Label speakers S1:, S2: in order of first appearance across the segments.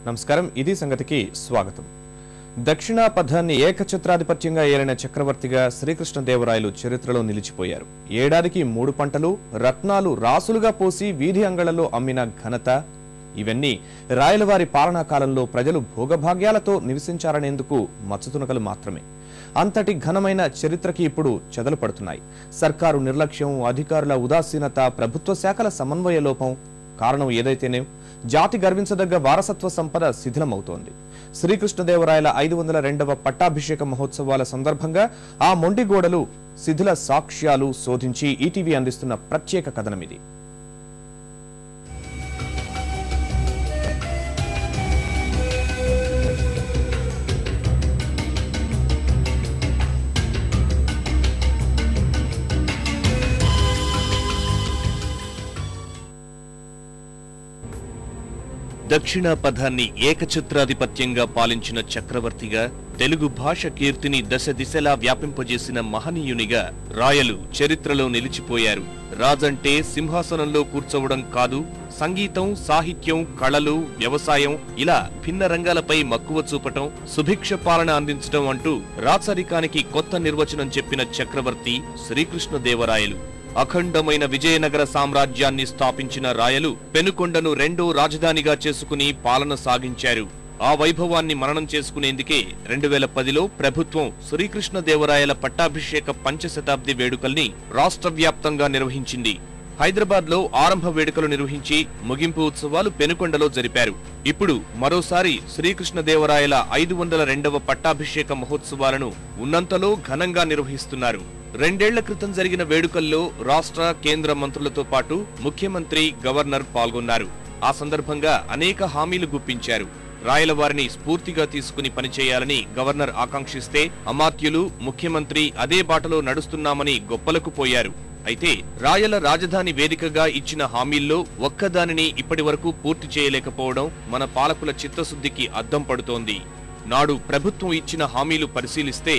S1: నమస్కారం ఇది సంగతికి స్వాగతం. దక్షిణాపథాన్ని ఏకఛత్రాధిపత్యంగా ఏలిన చక్రవర్తిగా శ్రీకృష్ణదేవరాయలు చరిత్రలో నిలిచిపోయారు. ఏడాదికి 3 పంటలు, రత్నాలు రాసులుగా పోసి వీధి అంగళ్లలో అమ్మిన ఘనత ఇవన్నీ రాయలవారి పాలనా కాలంలో ప్రజలు భోగభాగ్యాలతో నివసించారనేందుకు మచ్చతునకలు మాత్రమే. అంతటి ఘనమైన చరిత్రకి ఇప్పుడు చెదలు పడుతున్నాయి. సర్కారు నిర్లక్ష్యం, అధికారుల ఉదాసీనత, ప్రభుత్వ శాఖల సమన్వయ లోపం కారణం ఏదైతేనే జాతి గర్వించదగ్గ వారసత్వ సంపద శిథిలమవుతోంది. శ్రీకృష్ణదేవరాయల 502వ పట్టాభిషేక మహోత్సవాల సందర్భంగా ఆ మొండిగోడలు, శిథిల సాక్ష్యాలు శోధించి ఈటీవీ అందిస్తున్న ప్రత్యేక కథనమిది.
S2: దక్షిణాపథాన్ని ఏకఛత్రాధిపత్యంగా పాలించిన చక్రవర్తిగా, తెలుగు భాష కీర్తిని దశ దిశలా వ్యాపింపజేసిన మహనీయునిగా రాయలు చరిత్రలో నిలిచిపోయారు. రాజంటే సింహాసనంలో కూర్చోవడం కాదు, సంగీతం, సాహిత్యం, కళలు, వ్యవసాయం ఇలా భిన్న రంగాలపై మక్కువ చూపటం, సుభిక్ష పాలన అందించటం అంటూ రాచరికానికి కొత్త నిర్వచనం చెప్పిన చక్రవర్తి శ్రీకృష్ణదేవరాయలు. అఖండమైన విజయనగర సామ్రాజ్యాన్ని స్థాపించిన రాయలు పెనుకొండను 2వ రాజధానిగా చేసుకుని పాలన సాగించారు. ఆ వైభవాన్ని మననం చేసుకునేందుకే 2010లో ప్రభుత్వం శ్రీకృష్ణదేవరాయల పట్టాభిషేక పంచశతాబ్ది వేడుకల్ని రాష్ట్ర వ్యాప్తంగా నిర్వహించింది. హైదరాబాద్లో ఆరంభ వేడుకలు నిర్వహించి ముగింపు ఉత్సవాలు పెనుకొండలో జరిపారు. ఇప్పుడు మరోసారి శ్రీకృష్ణదేవరాయల 502వ పట్టాభిషేక మహోత్సవాలను ఉన్నంతలో ఘనంగా నిర్వహిస్తున్నారు. 2 ఏళ్ల క్రితం జరిగిన వేడుకల్లో రాష్ట్ర, కేంద్ర మంత్రులతో పాటు ముఖ్యమంత్రి, గవర్నర్ పాల్గొన్నారు. ఆ సందర్భంగా అనేక హామీలు గుప్పించారు. రాయలవారిని స్ఫూర్తిగా తీసుకుని పనిచేయాలని గవర్నర్ ఆకాంక్షిస్తే అమాత్యులు, ముఖ్యమంత్రి అదే బాటలో నడుస్తున్నామని గొప్పలకు పోయారు. అయితే రాయల రాజధాని వేదికగా ఇచ్చిన హామీల్లో ఒక్కదానిని ఇప్పటి వరకు పూర్తి చేయలేకపోవడం మన పాలకుల చిత్తశుద్ధికి అద్దం పడుతోంది. నాడు ప్రభుత్వం ఇచ్చిన హామీలు పరిశీలిస్తే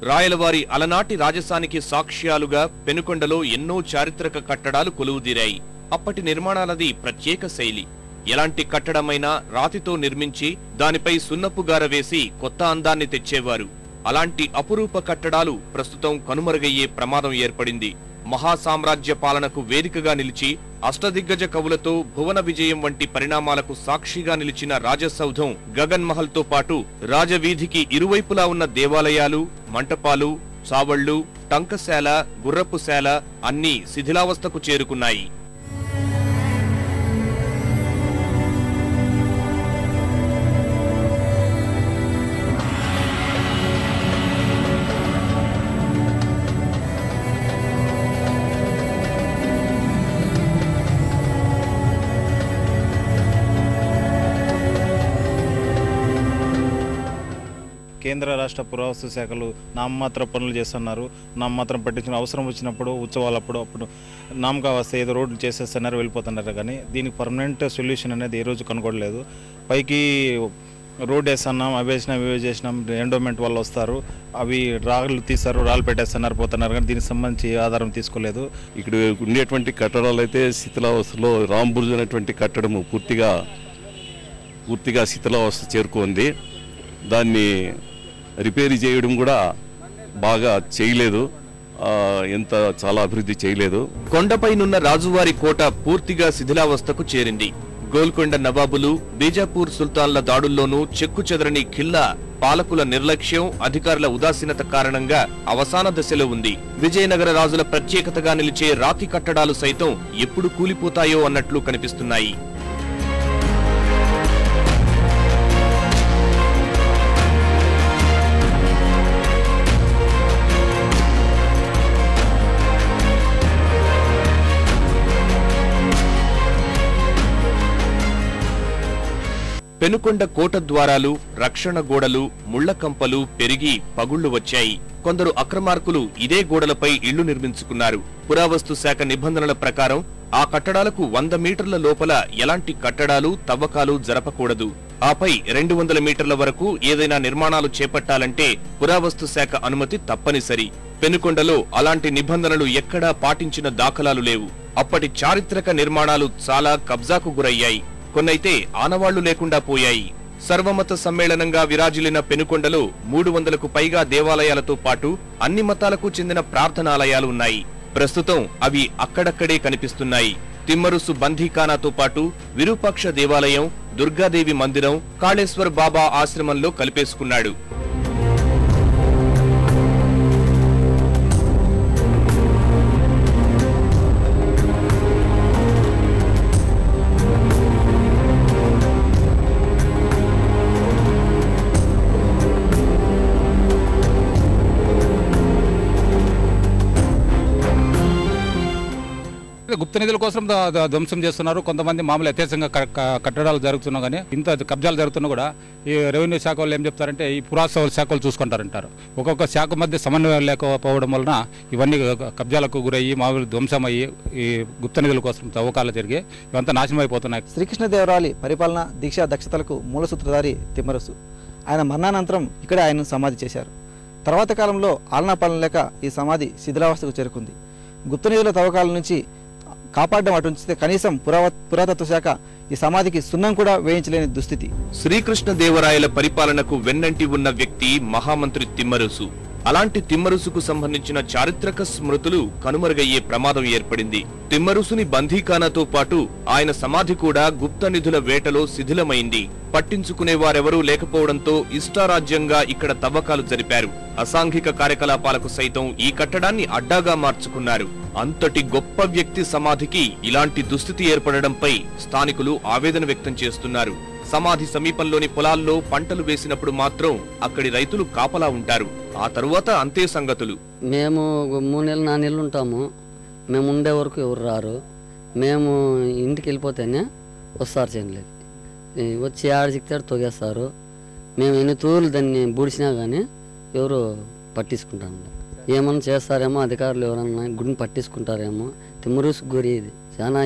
S2: రాయలవారి అలనాటి రాజసానికి సాక్ష్యాలుగా పెనుకొండలో ఎన్నో చారిత్రక కట్టడాలు కొలువుదీరాయి. అప్పటి నిర్మాణాలది ప్రత్యేక శైలి. ఎలాంటి కట్టడమైనా రాతితో నిర్మించి దానిపై సున్నపుగార వేసి కొత్త అందాన్ని తెచ్చేవారు. అలాంటి అపురూప కట్టడాలు ప్రస్తుతం కనుమరుగయ్యే ప్రమాదం ఏర్పడింది. మహాసామ్రాజ్య పాలనకు వేదికగా నిలిచి అష్టదిగ్గజ కవులతో భువన విజయం వంటి పరిణామాలకు సాక్షిగా నిలిచిన రాజసౌధం, గగన్ మహల్ తో పాటు రాజవీధికి ఇరువైపులా ఉన్న దేవాలయాలు, మంటపాలు, చావళ్లు, టంకశాల, గుర్రపుశాల అన్నీ శిథిలావస్థకు చేరుకున్నాయి.
S3: కేంద్ర రాష్ట్ర పురావస్తు శాఖలు నామమాత్ర పనులు చేస్తున్నారు. నామమాత్రం పట్టించుకుని అవసరం వచ్చినప్పుడు, ఉత్సవాలప్పుడు నామకా వస్తే ఏదో రోడ్లు చేసేస్తున్నారు, వెళ్ళిపోతున్నారు. కానీ దీనికి పర్మనెంట్ సొల్యూషన్ అనేది ఏ రోజు కనుగొనలేదు. పైకి రోడ్ వేస్తున్నాం, అవి వేసినాం, ఇవి చేసినాం, ఎండోమెంట్ వాళ్ళు వస్తారు, అవి రాళ్ళు తీస్తారు, రాళ్ళు పెట్టేస్తున్నారు, పోతున్నారు. కానీ దీనికి సంబంధించి ఆధారం తీసుకోలేదు.
S4: ఇక్కడ ఉండేటువంటి కట్టడాలు అయితే శిథిలావస్థలో రాంబుర్జ్ అనేటువంటి కట్టడము పూర్తిగా శిథిలావస్థ చేరుకుంది. దాన్ని రిపేర్ చేయడం కూడా బాగా చేయలేదు, చాలా అభివృద్ధి చేయలేదు.
S2: కొండపైనున్న రాజువారి కోట పూర్తిగా శిథిలావస్థకు చేరింది. గోల్కొండ నవాబులు, బీజాపూర్ సుల్తాన్ల దాడుల్లోనూ చెక్కు చెదరని ఖిల్లా పాలకుల నిర్లక్ష్యం, అధికారుల ఉదాసీనత కారణంగా అవసాన దశలో ఉంది. విజయనగర రాజుల ప్రత్యేకతగా నిలిచే రాతి కట్టడాలు సైతం ఎప్పుడు కూలిపోతాయో అన్నట్లు కనిపిస్తున్నాయి. పెనుకొండ కోట ద్వారాలు, రక్షణ గోడలు, ముళ్లకంపలు పెరిగి పగుళ్లు వచ్చాయి. కొందరు అక్రమార్కులు ఇదే గోడలపై ఇళ్లు నిర్మించుకున్నారు. పురావస్తు శాఖ నిబంధనల ప్రకారం ఆ కట్టడాలకు 100 మీటర్ల లోపల ఎలాంటి కట్టడాలు, తవ్వకాలు జరపకూడదు. ఆపై 200 మీటర్ల వరకు ఏదైనా నిర్మాణాలు చేపట్టాలంటే పురావస్తు శాఖ అనుమతి తప్పనిసరి. పెనుకొండలో అలాంటి నిబంధనలు ఎక్కడా పాటించిన దాఖలాలు లేవు. అప్పటి చారిత్రక నిర్మాణాలు చాలా కబ్జాకు గురయ్యాయి. కొన్నైతే ఆనవాళ్లు లేకుండా పోయాయి. సర్వమత సమ్మేళనంగా విరాజిల్లిన పెనుకొండలో 300కు పైగా దేవాలయాలతో పాటు అన్ని మతాలకు చెందిన ప్రార్థనాలయాలు ఉన్నాయి. ప్రస్తుతం అవి అక్కడక్కడే కనిపిస్తున్నాయి. తిమ్మరుసు బందీఖానాతో పాటు విరూపాక్ష దేవాలయం, దుర్గాదేవి మందిరం, కాళేశ్వర్ బాబా ఆశ్రమంలో కలిపేసుకున్నాడు.
S5: గుప్త నిధుల కోసం ధ్వంసం చేస్తున్నారు. కొంతమంది మామూలు యథేచ్ఛంగా కట్టడాలు జరుగుతున్నా కానీ ఇంత కబ్జాలు జరుగుతున్నా కూడా ఈ రెవెన్యూ శాఖ వాళ్ళు ఏం చెప్తారంటే ఈ పురాతన శాఖలు చూసుకుంటారంటారు. ఒక్కొక్క శాఖ మధ్య సమన్వయం లేకపోవడం వలన ఇవన్నీ కబ్జాలకు గురయ్యి మామూలు ధ్వంసమయ్యి ఈ గుప్త నిధుల కోసం తవ్వకాలు జరిగి ఇవంతా నాశనం అయిపోతున్నాయి.
S6: శ్రీకృష్ణదేవరాయలు పరిపాలన దీక్షా దక్షతలకు మూల సూత్రధారి తిమ్మరుసు. ఆయన మరణానంతరం ఇక్కడే ఆయనను సమాధి చేశారు. తర్వాత కాలంలో ఆలనాపాలన లేక ఈ సమాధి శిథిలావస్థకు చేరుకుంది. గుప్త నిధుల తవ్వకాల నుంచి కాపాడడం అటుంచితే కనీసం పురాతత్వ శాఖ ఈ సమాధికి సున్నం కూడా వేయించలేని దుస్థితి.
S2: శ్రీకృష్ణదేవరాయల పరిపాలనకు వెన్నంటి ఉన్న వ్యక్తి మహామంత్రి తిమ్మరుసు. అలాంటి తిమ్మరుసుకు సంబంధించిన చారిత్రక స్మృతులు కనుమరుగయ్యే ప్రమాదం ఏర్పడింది. తిమ్మరుసుని బందీఖానాతో పాటు ఆయన సమాధి కూడా గుప్త నిధుల వేటలో శిథిలమైంది. పట్టించుకునేవారెవరూ లేకపోవడంతో ఇష్టారాజ్యంగా ఇక్కడ తవ్వకాలు జరిపారు. అసాంఘిక కార్యకలాపాలకు సైతం ఈ కట్టడాన్ని అడ్డాగా మార్చుకున్నారు. అంతటి గొప్ప వ్యక్తి సమాధికి ఇలాంటి దుస్థితి ఏర్పడడంపై స్థానికులు ఆవేదన వ్యక్తం చేస్తున్నారు. సమాధి సమీపంలోని పొలాల్లో పంటలు వేసినప్పుడు మాత్రం అక్కడి రైతులు కాపలా ఉంటారు. ఆ తరువాత అంతే సంగతులు.
S7: మేము 3 నెలలు 4 నెలలు ఉంటాము. మేము ఉండే వరకు ఎవరు రారు. మేము ఇంటికి వెళ్ళిపోతేనే వస్తారు చేనులకి. వచ్చి ఆడ చిక్తాడు తొగేస్తారు. మేము ఎన్ని తూర్లు దాన్ని బూడిసినా కానీ ఎవరు పట్టించుకుంటారు. ఏమన్నా చేస్తారేమో అధికారులు, ఎవరన్నా గుడిని పట్టించుకుంటారేమో. తిమ్మరుసు గురి ఇది చాలా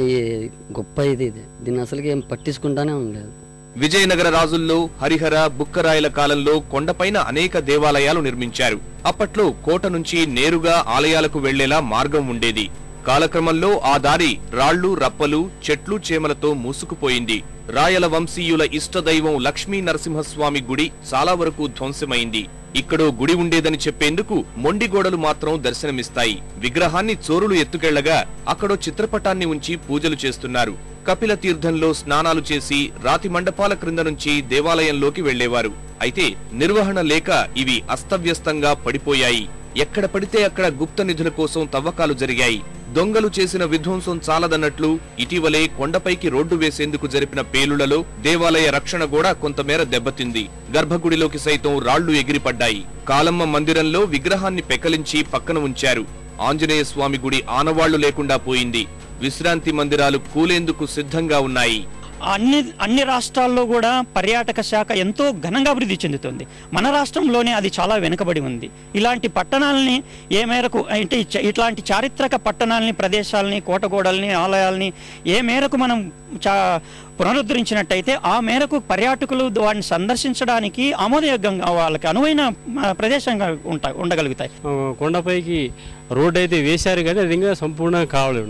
S7: గొప్ప ఇది. దీన్ని అసలుకి ఏం పట్టించుకుంటానే ఉండలేదు.
S2: విజయనగర రాజుల్లో హరిహర, బుక్కరాయల కాలంలో కొండపైన అనేక దేవాలయాలు నిర్మించారు. అప్పట్లో కోట నుంచి నేరుగా ఆలయాలకు వెళ్లేలా మార్గం ఉండేది. కాలక్రమంలో ఆ దారి రాళ్లు, రప్పలు, చెట్లు, చేమలతో మూసుకుపోయింది. రాయల వంశీయుల ఇష్టదైవం లక్ష్మీ నరసింహస్వామి గుడి చాలా వరకు ధ్వంసమైంది. ఇక్కడో గుడి ఉండేదని చెప్పేందుకు మొండి గోడలు మాత్రం దర్శనమిస్తాయి. విగ్రహాన్ని చోరులు ఎత్తుకెళ్లగా అక్కడో చిత్రపటాన్ని ఉంచి పూజలు చేస్తున్నారు. కపిల తీర్థంలో స్నానాలు చేసి రాతి మండపాల క్రింద నుంచి దేవాలయంలోకి వెళ్లేవారు. అయితే నిర్వహణ లేక ఇవి అస్తవ్యస్తంగా పడిపోయాయి. ఎక్కడ పడితే అక్కడ గుప్త నిధుల కోసం తవ్వకాలు జరిగాయి. దొంగలు చేసిన విధ్వంసం చాలదన్నట్లు ఇటీవలే కొండపైకి రోడ్డు వేసేందుకు జరిపిన పేలుళ్లలో దేవాలయ రక్షణ కూడా కొంతమేర దెబ్బతింది. గర్భగుడిలోకి సైతం రాళ్లు ఎగిరిపడ్డాయి. కాలమ్మ మందిరంలో విగ్రహాన్ని పెకలించి పక్కన ఉంచారు. ఆంజనేయ స్వామి గుడి ఆనవాళ్లు లేకుండా పోయింది. విశ్రాంతి మందిరాలు కూలేందుకు సిద్ధంగా ఉన్నాయి.
S8: అన్ని రాష్ట్రాల్లో కూడా పర్యాటక శాఖ ఎంతో ఘనంగా అభివృద్ధి చెందుతుంది. మన రాష్ట్రంలోనే అది చాలా వెనుకబడి ఉంది. ఇలాంటి పట్టణాలని ఏ మేరకు అంటే ఇట్లాంటి చారిత్రక పట్టణాలని, ప్రదేశాలని, కోటగోడల్ని, ఆలయాల్ని ఏ మేరకు మనం పునరుద్ధరించినట్టయితే ఆ మేరకు పర్యాటకులు వాటిని సందర్శించడానికి ఆమోదయోగ్యంగా వాళ్ళకి అనువైన ప్రదేశంగా ఉండగలుగుతాయి.
S9: కొండపైకి రోడ్డు అయితే వేశారు కానీ అది ఇంకా సంపూర్ణంగా కావాలి.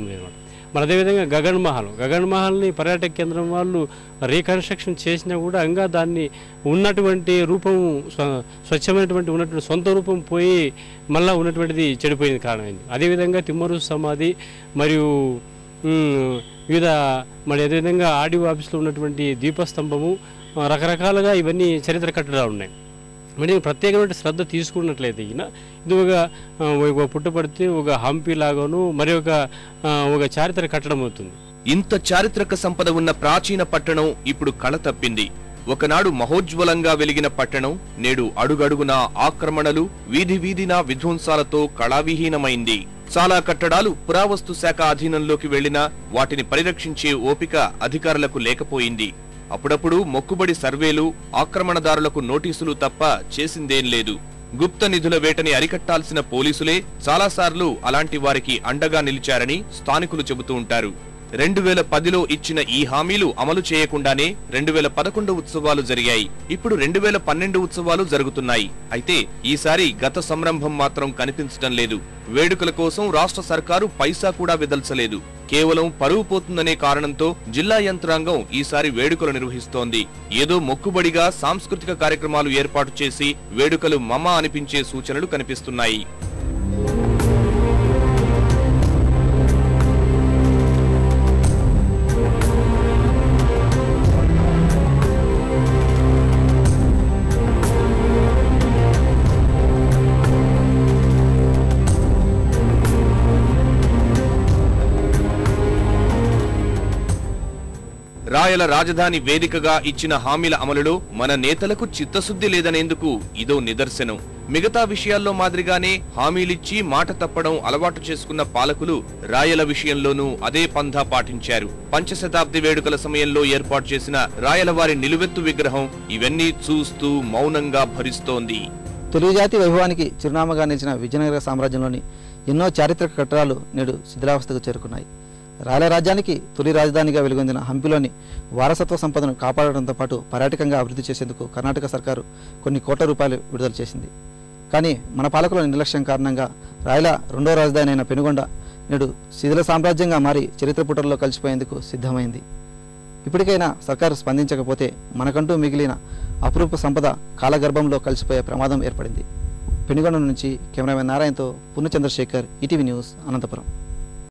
S9: మరి అదేవిధంగా గగన్ మహల్ని పర్యాటక కేంద్రం వాళ్ళు రీకన్స్ట్రక్షన్ చేసినా కూడా ఇంకా దాన్ని ఉన్నటువంటి రూపం, స్వచ్ఛమైనటువంటి ఉన్నటువంటి సొంత రూపం పోయి మళ్ళీ ఉన్నటువంటిది చెడిపోయింది కారణమైంది. అదేవిధంగా తిమ్మరుసు సమాధి మరియు వివిధ మరి అదేవిధంగా ఆర్డీఓ ఆఫీస్లో ఉన్నటువంటి దీపస్తంభము, రకరకాలుగా ఇవన్నీ చరిత్ర కట్టడాలు ఉన్నాయి. మరి ప్రత్యేకమైన శ్రద్ధ తీసుకున్నట్లయితే ఇది ఒక పుట్టపడితే ఒక హంపి లాగాను మరి ఒక చారిత్రక కట్టడం అవుతుంది.
S2: ఇంత చారిత్రక సంపద ఉన్న ప్రాచీన పట్టణం ఇప్పుడు కళ తప్పింది. ఒకనాడు మహోజ్వలంగా వెలిగిన పట్టణం నేడు అడుగడుగునా ఆక్రమణలు, వీధి వీధినా విధ్వంసాలతో కళావిహీనమైంది. చాలా కట్టడాలు పురావస్తు శాఖ అధీనంలోకి వెళ్లినా వాటిని పరిరక్షించే ఓపిక అధికారులకు లేకపోయింది. అప్పుడప్పుడు మొక్కుబడి సర్వేలు, ఆక్రమణదారులకు నోటీసులు తప్ప చేసిందేం లేదు. గుప్త నిధుల వేటని అరికట్టాల్సిన పోలీసులే చాలాసార్లు అలాంటి వారికి అండగా నిలిచారని స్థానికులు చెబుతూ ఉంటారు. 2010లో ఇచ్చిన ఈ హామీలు అమలు చేయకుండానే 2011 ఉత్సవాలు జరిగాయి. ఇప్పుడు 2012 ఉత్సవాలు జరుగుతున్నాయి. అయితే ఈసారి గత సంరంభం మాత్రం కనిపించడం లేదు. వేడుకల కోసం రాష్ట్ర సర్కారు పైసా కూడా విదల్చలేదు. కేవలం పరువు పోతుందనే కారణంతో జిల్లా యంత్రాంగం ఈసారి వేడుకలు నిర్వహిస్తోంది. ఏదో మొక్కుబడిగా సాంస్కృతిక కార్యక్రమాలు ఏర్పాటు చేసి వేడుకలు మమ అనిపించే సూచనలు కనిపిస్తున్నాయి. రాయల రాజధాని వేదికగా ఇచ్చిన హామీల అమలులో మన నేతలకు చిత్తశుద్ధి లేదనేందుకు ఇదో నిదర్శనం. మిగతా విషయాల్లో మాదిరిగానే హామీలిచ్చి మాట తప్పడం అలవాటు చేసుకున్న పాలకులు రాయల విషయంలోనూ అదే పంథా పాటించారు. పంచశతాబ్ది వేడుకల సమయంలో ఏర్పాటు చేసిన రాయలవారి నిలువెత్తు విగ్రహం ఇవన్నీ చూస్తూ మౌనంగా భరిస్తోంది.
S6: తెలుగు జాతి వైభవానికి చిరునామాగా నిలిచిన విజయనగర సామ్రాజ్యంలోని ఎన్నో చారిత్రక కట్టడాలు నేడు శిథిలావస్థకు చేరుకున్నాయి. రాయల రాజ్యానికి తొలి రాజధానిగా వెలుగొందిన హంపిలోని వారసత్వ సంపదను కాపాడడంతో పాటు పర్యాటకంగా అభివృద్ధి చేసేందుకు కర్ణాటక సర్కారు కొన్ని కోట్ల రూపాయలు విడుదల చేసింది. కానీ మన పాలకుల నిర్లక్ష్యం కారణంగా రాయల రెండో రాజధాని అయిన పెనుగొండ నేడు శిథిల సామ్రాజ్యంగా మారి చరిత్ర పుటల్లో కలిసిపోయేందుకు సిద్ధమైంది. ఇప్పటికైనా సర్కారు స్పందించకపోతే మనకంటూ మిగిలిన అపురూప సంపద కాలగర్భంలో కలిసిపోయే ప్రమాదం ఏర్పడింది. పెనుగొండ నుంచి కెమెరామెన్ నారాయణతో పూర్ణచంద్రశేఖర్, ఈటీవీ న్యూస్, అనంతపురం.